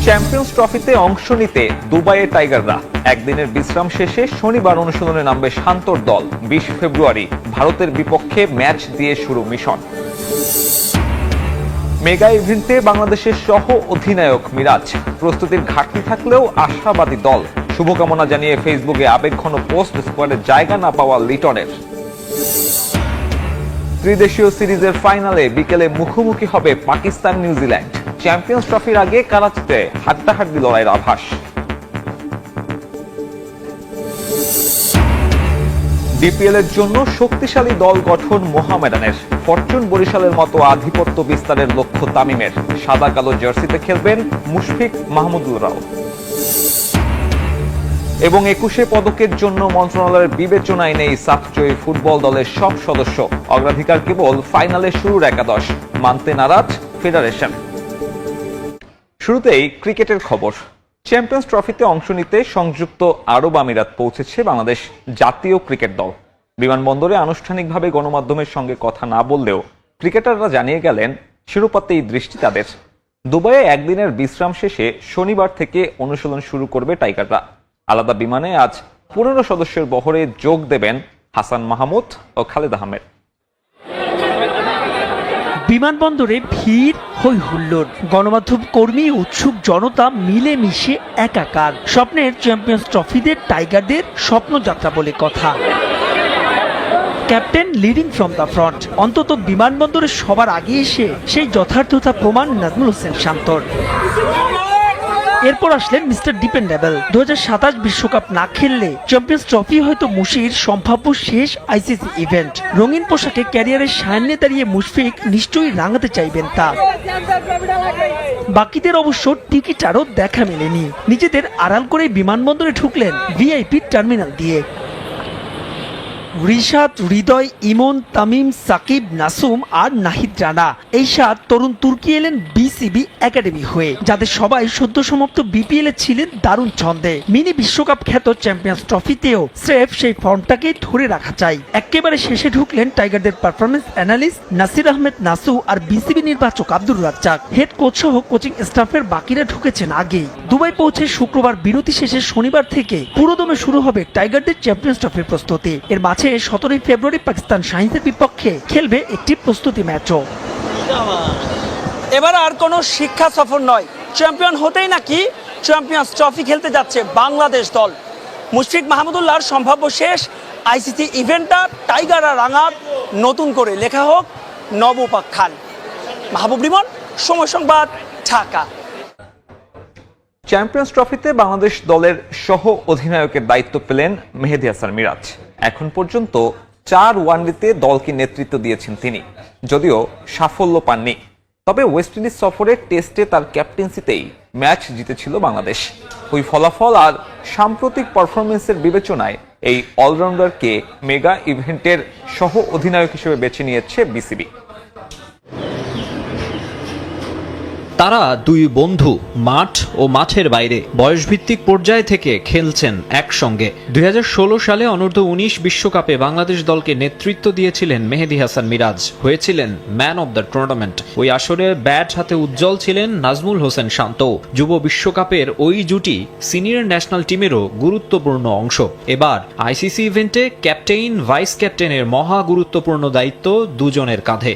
Champions ট্রফিতে অংশ নিতে দুবাইয়ে টাইগাররা একদিনের বিশ্রাম শেষে শনিবার অনুশীলনে নামবে শান্তর দল। 20 ফেব্রুয়ারি ভারতের বিপক্ষে ম্যাচ দিয়ে শুরু মিশন। মেগা ইভেন্টে বাংলাদেশের সহ অধিনায়ক মিরাজ। প্রস্তুতির ঘাটতি থাকলেও আশাবাদী দল। শুভকামনা জানিয়ে ফেসবুকে আবেগঘন পোস্ট স্কোয়াডে জায়গা না পাওয়া লিটনের। ত্রিদেশীয় সিরিজের ফাইনালে বিকেলে মুখোমুখি হবে পাকিস্তান নিউজিল্যান্ড। চ্যাম্পিয়ন্স ট্রফির আগে করাচিতে হাড্ডাহাড্ডি লড়াইয়ের আভাস। ডিপিএল এর জন্য শক্তিশালী দল গঠন মোহামেডানের। ফরচুন বরিশালের মতো আধিপত্য বিস্তারের লক্ষ্য তামিমের। সাদা কালো জার্সিতে খেলবেন মুশফিক মাহমুদুল্লাহ। এবং 21 পদকের জন্য মন্ত্রণালয়ের বিবেচনায় নেই সাফজয়ী ফুটবল দলের সব সদস্য। অগ্রাধিকার কেবল ফাইনালে শুরুর একাদশ। মানতে নারাজ ফেডারেশন। শুরুতেই ক্রিকেটের খবর। চ্যাম্পিয়ন্স ট্রফিতে অংশ নিতে সংযুক্ত আরব আমিরাত পৌঁছেছে বাংলাদেশ জাতীয় ক্রিকেট দল। বিমানবন্দরে আনুষ্ঠানিকভাবে গণমাধ্যমের সঙ্গে কথা না বললেও ক্রিকেটাররা জানিয়ে গেলেন শিরোপাতেই দৃষ্টি তাদের। দুবাইয়ে একদিনের বিশ্রাম শেষে শনিবার থেকে অনুশীলন শুরু করবে টাইগাররা। আলাদা বিমানে আজ 15 সদস্যের বহরে যোগ দেবেন হাসান মাহমুদ ও খালেদ আহমেদ। বিমানবন্দরে ভিড়, হই হুল্লোড়, গণমাধ্যম কর্মী, উৎসুক জনতা মিলেমিশে একাকার। স্বপ্নের চ্যাম্পিয়ন্স ট্রফিতে টাইগারদের স্বপ্নযাত্রা বলে কথা। Captain leading from the front. অন্তত বিমানবন্দরে সবার আগে এসে সেই যথার্থতা প্রমাণ নাজমুল হোসেন শান্তর। এরপর আসলেন মিস্টার ডিপেন্ডেবল। 2027 বিশ্বকাপ না খেললে চ্যাম্পিয়ন্স ট্রফি হয়তো মুশির সম্ভাব্য শেষ আইসিসি ইভেন্ট। রঙিন পোশাকে ক্যারিয়ারের সামনে দাঁড়িয়ে মুশফিক নিশ্চয়ই রাঙাতে চাইবেন তা। বাকিদের অবশ্য টিকিটারও দেখা মেলেনি। নিজেদের আড়াল করে বিমানবন্দরে ঢুকলেন ভিআইপি টার্মিনাল দিয়ে। রিশাদ, হৃদয়, ইমন, তামিম, সাকিব, নাসুম আর নাহিদ রানা, এই 7 তরুণ তুর্কি এলেন বিসিবি একাডেমি হয়ে, যাদের সবাই সদ্য সমাপ্ত বিপিএল এ ছিলেন দারুণ ছন্দে। মিনি বিশ্বকাপ খ্যাত চ্যাম্পিয়ন্স ট্রফিতেও স্রেফ সেই ফর্মটাকে ধরে রাখা চাই। একেবারে শেষে ঢুকলেন টাইগারদের পারফরমেন্স অ্যানালিস্ট নাসির আহমেদ নাসু আর বিসিবি নির্বাচক আব্দুর রাজ্জাক। হেড কোচ সহ কোচিং স্টাফের বাকিরা ঢুকেছেন আগেই। দুবাই পৌঁছে শুক্রবার বিরতি শেষে শনিবার থেকে পুরোদমে শুরু হবে টাইগারদের চ্যাম্পিয়ন্স ট্রফির প্রস্তুতি। এর মাঝে 17 ফেব্রুয়ারি পাকিস্তান শাহিনের বিপক্ষে খেলবে একটি প্রস্তুতি ম্যাচও। এবার আর কোনো শিক্ষা সফর নয়, চ্যাম্পিয়ন হতেই নাকি চ্যাম্পিয়ন্স ট্রফি খেলতে যাচ্ছে বাংলাদেশ দল। মুশফিক মাহমুদুল্লাহর সম্ভাব্য শেষ আইসিসি ইভেন্টটা টাইগাররা রাঙাক, নতুন করে লেখা হোক নবউপাখ্যান। মাহবুব রিমন, সময় সংবাদ, ঢাকা। চ্যাম্পিয়ন্স ট্রফিতে বাংলাদেশ দলের সহ অধিনায়কের দায়িত্ব পেলেন মেহেদী হাসান মিরাজ। এখন পর্যন্ত 4 ওয়ানডেতে দলকে নেতৃত্ব দিয়েছেন তিনি, যদিও সাফল্য পাননি। তবে ওয়েস্ট ইন্ডিজ সফরে টেস্টে তার ক্যাপ্টেন্সিতেই ম্যাচ জিতেছিল বাংলাদেশ। ওই ফলাফল আর সাম্প্রতিক পারফরমেন্সের বিবেচনায় এই অলরাউন্ডারকে মেগা ইভেন্টের সহ অধিনায়ক হিসেবে বেছে নিয়েছে বিসিবি। তারা দুই বন্ধু মাঠ ও মাঠের বাইরে বয়সভিত্তিক পর্যায় থেকে খেলছেন একসঙ্গে। 2016 সালে অনূর্ধ্ব-19 বিশ্বকাপে বাংলাদেশ দলকে নেতৃত্ব দিয়েছিলেন মেহেদী হাসান মিরাজ, হয়েছিলেন ম্যান অব দ্য টুর্নামেন্ট। ওই আসরে ব্যাট হাতে উজ্জ্বল ছিলেন নাজমুল হোসেন শান্ত। যুব বিশ্বকাপের ওই জুটি সিনিয়র ন্যাশনাল টিমেরও গুরুত্বপূর্ণ অংশ। এবার আইসিসি ইভেন্টে ক্যাপ্টেন ভাইস ক্যাপ্টেনের মহা গুরুত্বপূর্ণ দায়িত্ব দুজনের কাঁধে।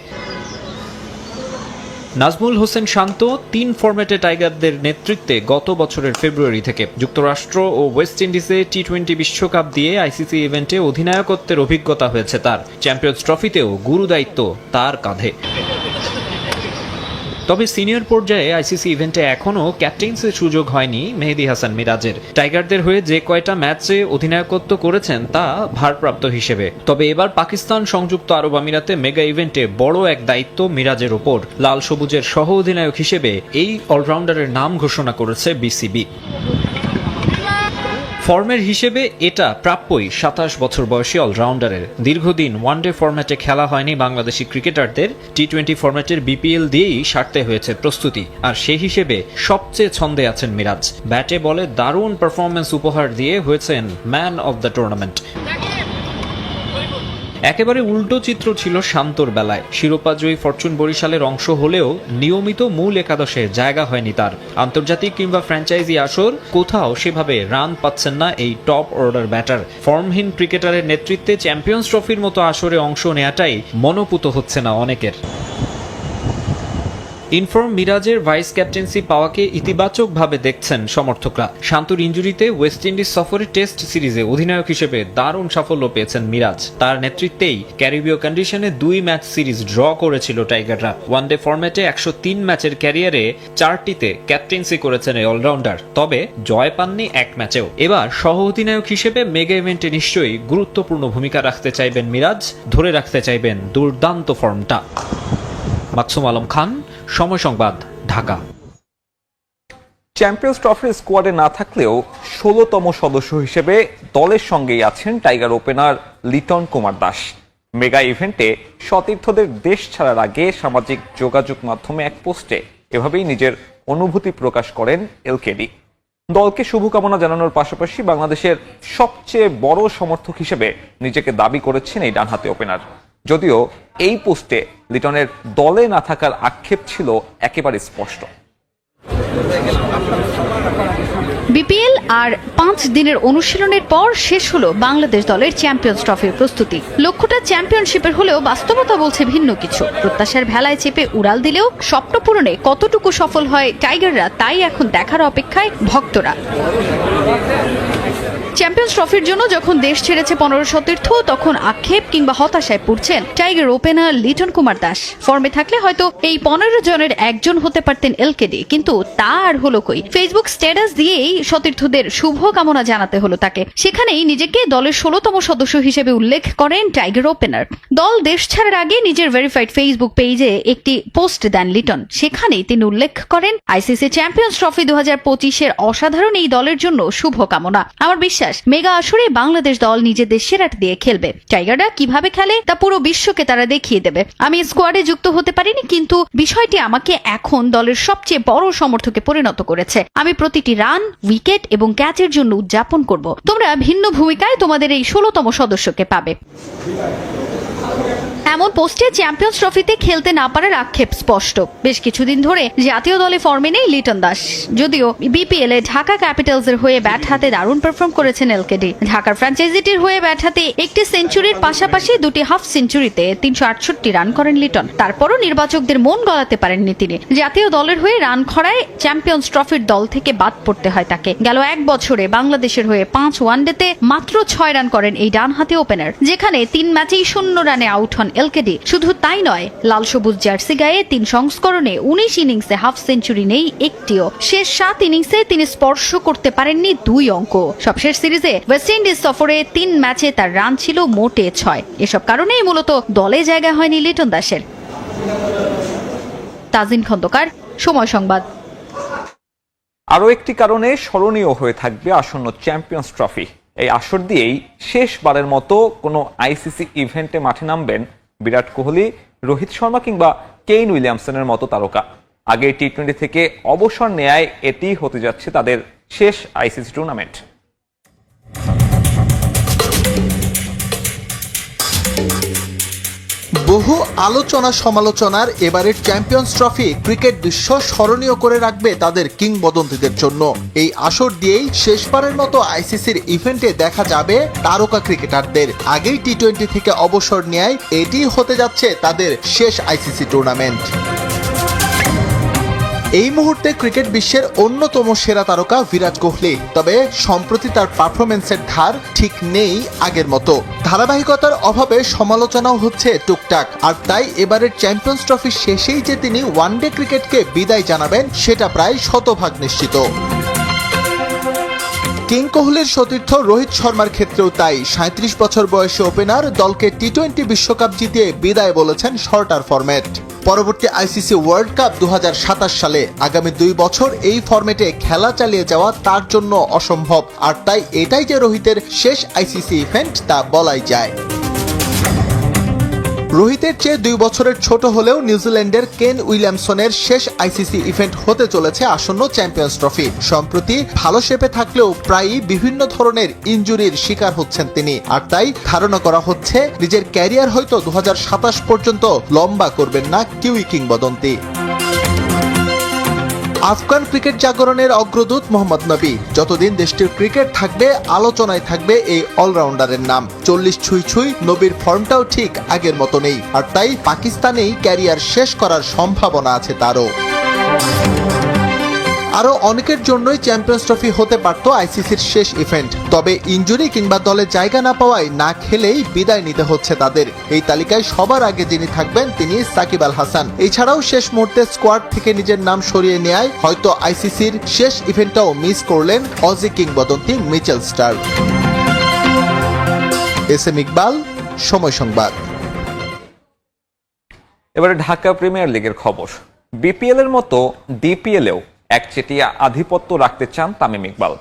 নাজমুল হোসেন শান্ত 3 ফরম্যাটে টাইগারদের নেতৃত্বে গত বছরের ফেব্রুয়ারি থেকে। যুক্তরাষ্ট্র ও ওয়েস্ট ইন্ডিজে টি-20 বিশ্বকাপ দিয়ে আইসিসি ইভেন্টে অধিনায়কত্বের অভিজ্ঞতা হয়েছে তার। চ্যাম্পিয়ন্স ট্রফিতেও গুরু দায়িত্ব তার কাঁধে। তবে সিনিয়র পর্যায়ে আইসিসি ইভেন্টে এখনও ক্যাপ্টেন্সির সুযোগ হয়নি মেহেদী হাসান মিরাজের। টাইগারদের হয়ে যে কয়টা ম্যাচে অধিনায়কত্ব করেছেন তা ভারপ্রাপ্ত হিসেবে। তবে এবার পাকিস্তান সংযুক্ত আরব আমিরাতে মেগা ইভেন্টে বড় এক দায়িত্ব মিরাজের ওপর। লাল সবুজের সহ অধিনায়ক হিসেবে এই অলরাউন্ডারের নাম ঘোষণা করেছে বিসিবি। ফর্মের হিসেবে এটা প্রাপ্যই 27 বছর বয়সী অলরাউন্ডারের। দীর্ঘদিন ওয়ানডে ফরম্যাটে খেলা হয়নি বাংলাদেশি ক্রিকেটারদের। টি-20 ফরম্যাটের বিপিএল দিয়েই সারতে হয়েছে প্রস্তুতি। আর সেই হিসেবে সবচেয়ে ছন্দে আছেন মিরাজ। ব্যাটে বলে দারুণ পারফরমেন্স উপহার দিয়ে হয়েছেন ম্যান অব দ্য টুর্নামেন্ট। একেবারে উল্টো চিত্র ছিল শান্তর বেলায়। শিরোপাজয়ী ফরচুন বরিশালের অংশ হলেও নিয়মিত মূল একাদশে জায়গা হয়নি তার। আন্তর্জাতিক কিংবা ফ্র্যাঞ্চাইজি আসর কোথাও সেভাবে রান পাচ্ছেন না এই টপ অর্ডার ব্যাটার। ফর্মহীন ক্রিকেটারের নেতৃত্বে চ্যাম্পিয়ন্স ট্রফির মতো আসরে অংশ নেওয়াটাই মনোপুত হচ্ছে না অনেকের। ইনফর্ম মিরাজের ভাইস ক্যাপ্টেন্সি পাওয়াকে ইতিবাচকভাবে দেখছেন সমর্থকরা। শান্তর ইনজুরিতে ওয়েস্ট ইন্ডিজ সফরে টেস্ট সিরিজে অধিনায়ক হিসেবে দারুণ সাফল্য পেয়েছেন মিরাজ। তার নেতৃত্বেই ক্যারিবীয় কন্ডিশনে 2 ম্যাচ সিরিজ ড্র করেছিল টাইগাররা। ওয়ানডে ফরম্যাটে 103 ম্যাচের ক্যারিয়ারে 4টিতে ক্যাপ্টেন্সি করেছেন এই অলরাউন্ডার, তবে জয় পাননি 1 ম্যাচেও। এবার সহ অধিনায়ক হিসেবে মেগা ইভেন্টে নিশ্চয়ই গুরুত্বপূর্ণ ভূমিকা রাখতে চাইবেন মিরাজ, ধরে রাখতে চাইবেন দুর্দান্ত ফর্মটা। মাকসুম আলম খান, সময় সংবাদ, ঢাকা। চ্যাম্পিয়ন্স ট্রফির স্কোয়াডে না থাকলেও 16তম সদস্য হিসেবে দলের সঙ্গেই আছেন tiger opener Liton Kumar Das. Mega ইভেন্টে সতীর্থদের দেশ ছাড়ার আগে সামাজিক যোগাযোগ মাধ্যমে এক পোস্টে এভাবেই নিজের অনুভূতি প্রকাশ করেন এলকেডি। দলকে শুভকামনা জানানোর পাশাপাশি বাংলাদেশের সবচেয়ে বড় সমর্থক হিসেবে নিজেকে দাবি করেছেন এই ডানহাতি ওপেনার। যদিও এই পোস্টে লিটনের দলে না থাকার আক্ষেপ ছিল একেবারে স্পষ্ট। বিপিএল আর 5 দিনের অনুশীলনের পর শেষ হলো বাংলাদেশ দলের চ্যাম্পিয়ন্স ট্রফির প্রস্তুতি। লক্ষ্যটা চ্যাম্পিয়নশিপের হলেও বাস্তবতা বলছে ভিন্ন কিছু। প্রত্যাশার ভেলায় চেপে উড়াল দিলেও স্বপ্ন পূরণে কতটুকু সফল হয় টাইগাররা, তাই এখন দেখার অপেক্ষায় ভক্তরা। চ্যাম্পিয়ন্স ট্রফির জন্য যখন দেশ ছেড়েছে 15 সতীর্থ, তখন আক্ষেপ কিংবা হতাশায় পড়ছেন টাইগার ওপেনার লিটন কুমার দাস। ফর্মে থাকলে হয়তো এই 15 জনের একজন হতে পারতেন এলকেডি, কিন্তু তা আর হলো কই। ফেসবুক স্ট্যাটাস দিয়েই সতীর্থদের শুভ কামনা জানাতে হলো তাকে। সেখানেই নিজেকে দলের 16তম সদস্য হিসেবে উল্লেখ করেন টাইগার ওপেনার। দল দেশ ছাড়ার আগে নিজের ভেরিফাইড ফেসবুক পেজে একটি পোস্ট দেন লিটন। সেখানেই তিনি উল্লেখ করেন, আইসিসি চ্যাম্পিয়ন্স ট্রফি 2025-এর অসাধারণ এই দলের জন্য শুভ কামনা। আমার বিশ্বাস মেগা আসরে বাংলাদেশ দল নিজেদের সেরাটা দিয়ে খেলবে। টাইগাররা কিভাবে খেলে তা পুরো বিশ্বকে তারা দেখিয়ে দেবে। আমি স্কোয়াডে যুক্ত হতে পারিনি, কিন্তু বিষয়টি আমাকে এখন দলের সবচেয়ে বড় সমর্থকে পরিণত করেছে। আমি প্রতিটি রান, উইকেট এবং ক্যাচের জন্য উদযাপন করব। তোমরা ভিন্ন ভূমিকায় তোমাদের এই 16তম সদস্যকে পাবে। এমন পোস্টে চ্যাম্পিয়ন্স ট্রফিতে খেলতে না পারার আক্ষেপ স্পষ্ট। বেশ কিছুদিন ধরে জাতীয় দলে ফর্মে নেই লিটন দাস। যদিও বিপিএল এ ঢাকা ক্যাপিটালস এর হয়ে ব্যাট হাতে দারুণ পারফর্ম করেছেন এলকেডি। ঢাকার ফ্র্যাঞ্চাইজিটির হয়ে ব্যাট হাতে একটি সেঞ্চুরির পাশাপাশি 2টি হাফ সেঞ্চুরিতে 368 রান করেন লিটন। তারপরও নির্বাচকদের মন গলাতে পারেননি তিনি। জাতীয় দলের হয়ে রান খরায় চ্যাম্পিয়ন্স ট্রফির দল থেকে বাদ পড়তে হয় তাকে। গেল 1 বছরে বাংলাদেশের হয়ে 5 ওয়ানডেতে মাত্র 6 রান করেন এই ডানহাতি ওপেনার, যেখানে 3 ম্যাচেই 0 রানে আউট হন এলকেডি। শুধু তাই নয়, লাল সবুজ জার্সি গায়ে 3 সংস্করণে 19 ইনিংসে হাফ সেঞ্চুরি নেই একটিও। শেষ 7 ইনিংসে তিনি স্পর্শ করতে পারেননি 2 অঙ্ক। সবশেষ সিরিজে ওয়েস্ট ইন্ডিজ সফরে 3 ম্যাচে তার রান ছিল মোটে 6। এসব কারণেই মূলত দলে জায়গা হয়নি লিটন দাসের। তাজিন খন্দকার, সময় সংবাদ। আরও একটি কারণে স্মরণীয় হয়ে থাকবে আসন্ন চ্যাম্পিয়ন্স ট্রফি। এই আসর দিয়েই শেষবারের মতো কোনো আইসিসি ইভেন্টে মাঠে নামবেন বিরাট কোহলি, রোহিত শর্মা কিংবা কেইন উইলিয়ামসনের মতো তারকা। আগে টি-20 থেকে অবসর নেয়ায় এটি হতে যাচ্ছে তাদের শেষ আইসিসি টুর্নামেন্ট। বহু আলোচনা সমালোচনার এবারের চ্যাম্পিয়ন্স ট্রফি ক্রিকেট বিশ্ব স্মরণীয় করে রাখবে তাদের কিংবদন্তিদের জন্য। এই আসর দিয়েই শেষবারের মতো আইসিসির ইভেন্টে দেখা যাবে তারকা ক্রিকেটারদের। আগেই টি-20 থেকে অবসর নেয় এটি হতে যাচ্ছে তাদের শেষ আইসিসি টুর্নামেন্ট। এই মুহূর্তে ক্রিকেট বিশ্বের অন্যতম সেরা তারকা বিরাট কোহলি, তবে সম্প্রতি তার পারফরমেন্সের ধার ঠিক নেই আগের মতো। ধারাবাহিকতার অভাবে সমালোচনাও হচ্ছে টুকটাক, আর তাই এবারের চ্যাম্পিয়ন্স ট্রফি শেষেই যে তিনি ওয়ানডে ক্রিকেটকে বিদায় জানাবেন সেটা প্রায় শতভাগ নিশ্চিত। কিং কোহলির সতীর্থ রোহিত শর্মার ক্ষেত্রেও তাই। 37 বছর বয়সী ওপেনার দলকে টি-20 বিশ্বকাপ জিতিয়ে বিদায় বলেছেন শর্টার ফরম্যাট। পরবর্তী আইসিসি ওয়ার্ল্ড কাপ 2027 সালে। আগামী 2 বছর এই ফরম্যাটে খেলা চালিয়ে যাওয়া তার জন্য অসম্ভব, আর তাই এটাই যে রোহিতের শেষ আইসিসি ইভেন্ট তা বলাই যায়। রোহিতের চেয়ে 2 বছরের ছোট হলেও নিউজিল্যান্ডের কেন উইলিয়ামসনের শেষ আইসিসি ইভেন্ট হতে চলেছে আসন্ন চ্যাম্পিয়ন্স ট্রফি। সম্প্রতি ভালো শেপে থাকলেও প্রায়ই বিভিন্ন ধরনের ইনজুরির শিকার হচ্ছেন তিনি, আর তাই ধারণা করা হচ্ছে নিজের ক্যারিয়ার হয়তো 2027 পর্যন্ত লম্বা করবেন না কিউই কিংবদন্তি। আফগান ক্রিকেট জাগরণের অগ্রদূত মোহাম্মদ নবী। যতদিন দেশটির ক্রিকেট থাকবে আলোচনায় থাকবে এই অলরাউন্ডারের নাম। 40 ছুঁই নবীর ফর্মটাও ঠিক আগের মতো নেই, আর তাই পাকিস্তানেই ক্যারিয়ার শেষ করার সম্ভাবনা আছে তারও। আরো অনেকের জন্যই চ্যাম্পিয়ন্স ট্রফি হতে পারত আইসিসির শেষ ইভেন্ট, তবে ইনজুরি কিংবা দলে জায়গা না পাওয়ায় না খেলেই বিদায় নিতে হচ্ছে তাদের। এই তালিকায় সবার আগে যিনি থাকবেন তিনি সাকিব আল হাসান। এছাড়াও শেষ মুহূর্তে স্কোয়াড থেকে নিজের নাম সরিয়ে নেয় হয়তো আইসিসির শেষ ইভেন্টটাও মিস করলেন অজি কিংবদন্তি Mitchell Starc. S M Iqbal, Somoy Sangbad. এবারে ঢাকা প্রিমিয়ার লিগের খবর। বিপিএল এর মতো ডিপিএলেও একচেটিয়া আধিপত্য রাখতে চান তামিম ইকবাল।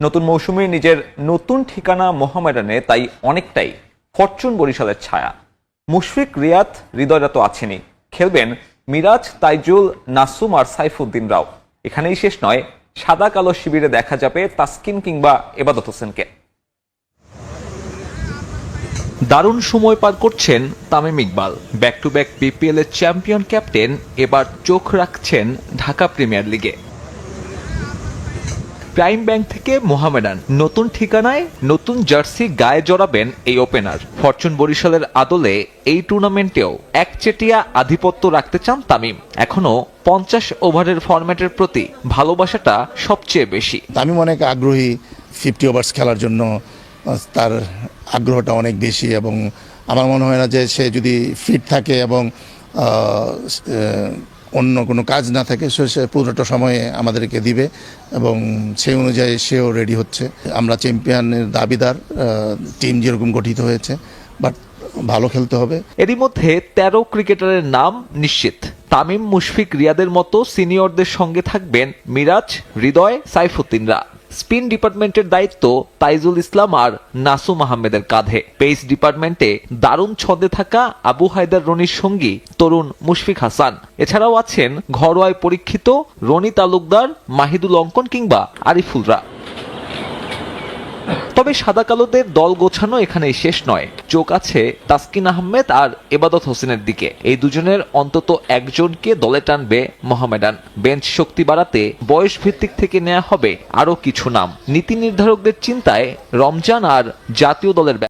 নতুন মৌসুমে নিজের নতুন ঠিকানা মোহামেডানে তাই অনেকটাই ফরচুন বরিশালের ছায়া। মুশফিক, রিয়াদ, হৃদয়রা তো আছেনই, খেলবেন মিরাজ, তাইজুল, নাসুম আর সাইফুদ্দিনরাও। এখানেই শেষ নয়, সাদা কালো শিবিরে দেখা যাবে তাসকিন কিংবা এবাদত হোসেনকে। দারুণ সময় পার করছেন Tamim Iqbal. Back to back BPL এর চ্যাম্পিয়ন ক্যাপ্টেন এবার চোখ রাখছেন ঢাকা প্রিমিয়ার লিগে। প্রাইম ব্যাংক থেকে মোহামেডান, নতুন ঠিকানায় নতুন জার্সি গায়ে জড়াবেন এই ওপেনার। ফরচুন বরিশালের আদলে এই টুর্নামেন্টেও একচেটিয়া আধিপত্য রাখতে চান তামিম। এখনো 50 ওভারের ফরম্যাটের প্রতি ভালোবাসাটা সবচেয়ে বেশি। তামিম অনেক আগ্রহী 50 ওভার্স খেলার জন্য, তার আগ্রহটা অনেক বেশি, এবং আমার মনে হয় না যে সে যদি ফিট থাকে এবং অন্য কোনো কাজ না থাকে সে পুরোটা সময়ে আমাদেরকে দিবে, এবং সেই অনুযায়ী সেও রেডি হচ্ছে। আমরা চ্যাম্পিয়নের দাবিদার, টিম যেরকম গঠিত হয়েছে, বাট ভালো খেলতে হবে। এরই মধ্যে 13 ক্রিকেটারের নাম নিশ্চিত। তামিম, মুশফিক, রিয়াদের মতো সিনিয়রদের সঙ্গে থাকবেন মিরাজ, হৃদয়, সাইফুদ্দিনরা। স্পিন ডিপার্টমেন্টের দায়িত্ব তাইজুল ইসলাম আর নাসুম আহমেদের কাঁধে। পেস ডিপার্টমেন্টে দারুণ ছন্দে থাকা আবু হায়দার রনির সঙ্গী তরুণ মুশফিক হাসান। এছাড়াও আছেন ঘরোয়ায় পরীক্ষিত রনি তালুকদার, মাহিদুল অঙ্কন কিংবা আরিফুলরা। তবে সাদা কালোদের দল গোছানো এখানেই শেষ নয়। চোখ আছে তাসকিন আহমেদ আর এবাদত হোসেনের দিকে। এই দুজনের অন্তত একজনকে দলে টানবে মোহামেডান। বেঞ্চ শক্তি বাড়াতে বয়স ভিত্তিক থেকে নেওয়া হবে আরো কিছু নাম। নীতি নির্ধারকদের চিন্তায় রমজান আর জাতীয় দলের